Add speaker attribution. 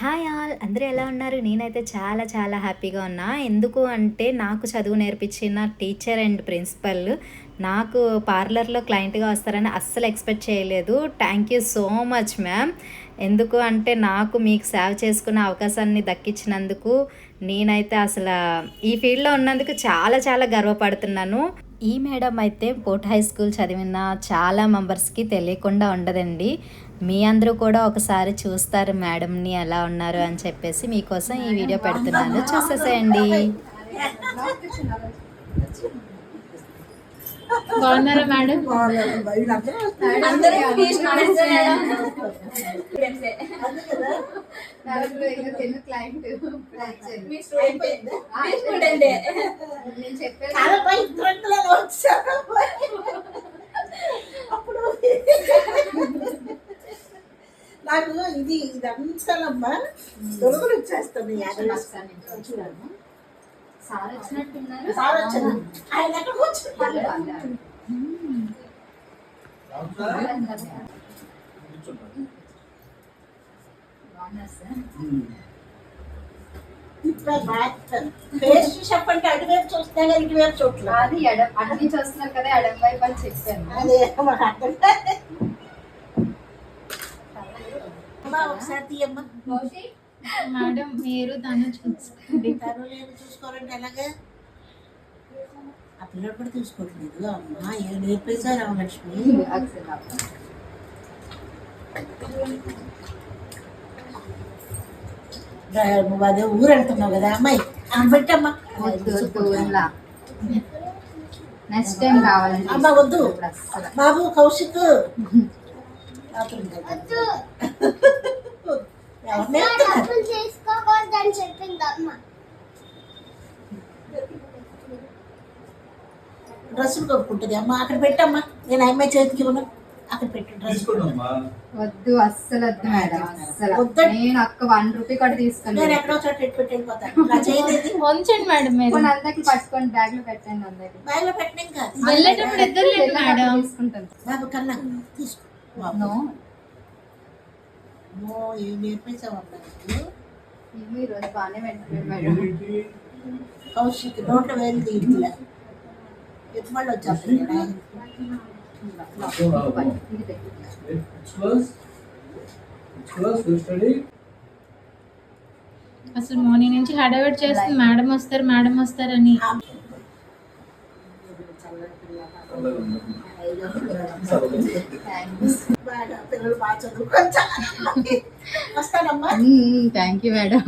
Speaker 1: Hi all, అందరూ ఎలా ఉన్నారు? నేనైతే చాలా చాలా హ్యాపీగా ఉన్నా. ఎందుకు అంటే నాకు చదువు నేర్పించిన టీచర్ అండ్ ప్రిన్సిపల్ నాకు పార్లర్లో క్లయింట్గా వస్తారని అస్సలు ఎక్స్పెక్ట్ చేయలేదు. Thank you so much ma'am. ఎందుకు అంటే నాకు మీకు సేవ చేసుకునే అవకాశాన్ని దక్కించినందుకు నేనైతే అసలు ఈ ఫీల్డ్లో ఉన్నందుకు చాలా చాలా గర్వపడుతున్నాను. ఈ మేడం అయితే పోర్ట్ హై స్కూల్ చదివిన చాలా మెంబర్స్కి తెలియకుండా ఉండదండి. మీ అందరూ కూడా ఒకసారి చూస్తారు మేడంని ఎలా ఉన్నారు అని చెప్పేసి మీకోసం ఈ వీడియో పెడుతున్నాను, చూసేసేయండి.
Speaker 2: బాగున్నారా మేడం?
Speaker 3: నాకు ఇదంతానమ్మా దొరుకులు వచ్చేస్తుంది.
Speaker 1: సార్ వచ్చినట్టున్నారు.
Speaker 3: సార్ వచ్చారు. ఆయన ఎక్కడ కూర్చున్నారు? పేస్ట్ చెప్పంటే అటువైపు చూస్తే ఇటువైపు చూడలేదు.
Speaker 1: అది అటు నుంచి వస్తున్నారు కదా, ఎడం వైపు అని చెప్పాను.
Speaker 3: అదే మాకు అర్థం అమ్మా ఒకసారి తీయమ్మా.
Speaker 2: మేడం మీరు తను చూసుకోండి.
Speaker 3: తను నేను చూసుకోవాలంటే ఎలాగే ఆ పిల్లడు కూడా చూసుకోవట్లేదు. అమ్మా ఏం నేర్పేశారు రామలక్ష్మి. నువ్వు అదే ఊరు వెళ్తున్నావు కదా అమ్మాయి, పెట్టమ్మా.
Speaker 1: నెక్స్ట్ టైం కావాలండి.
Speaker 3: అమ్మా వద్దు బాబు, కౌశిక్ డ్రెస్సులు కొనుక్కుంటుంది అమ్మ. అక్కడ పెట్టమ్మా, నేను అమ్మాయి చేతికి ఇవ్వను. అక్కడ పెట్టు డ్రెస్.
Speaker 1: వద్దు, అస్సలు వద్దు మేడం, అస్సలు. నేను ఒక్క 1 రూపీ కూడా తీసుకుని
Speaker 3: నేను ఎక్కడో చోట పెట్టి వెళ్ళిపోతాను. నా చేయలేదు.
Speaker 2: ఉంచండి మేడం, మీరు
Speaker 1: అందరికి పట్టుకొని బ్యాగ్ లో పెట్టండి. అందరికి
Speaker 3: బ్యాగ్ లో పెట్టినాం కాదు,
Speaker 2: వెళ్ళేటప్పుడు ఇద్దరు లేదు మేడం.
Speaker 1: తీసుకుంటాను.
Speaker 3: బాబు కన్నా తీసుకో. ఏం నేర్పించావమ్మా నీకు?
Speaker 1: ఈరోజు బాగానే పెట్టాను మేడం.
Speaker 3: కౌశిక్ నోట్లో వేలు తీయట్లే, ఎత్తుమళ్ళు వచ్చేస్తాయి కదా.
Speaker 2: అసలు మార్నింగ్ నుంచి హడావిడి చేస్తుంది మేడం వస్తారు మేడం వస్తారని.
Speaker 3: పిల్లలు బాగా చదువుకోవచ్చు. వస్తానమ్మా.
Speaker 1: Thank you madam.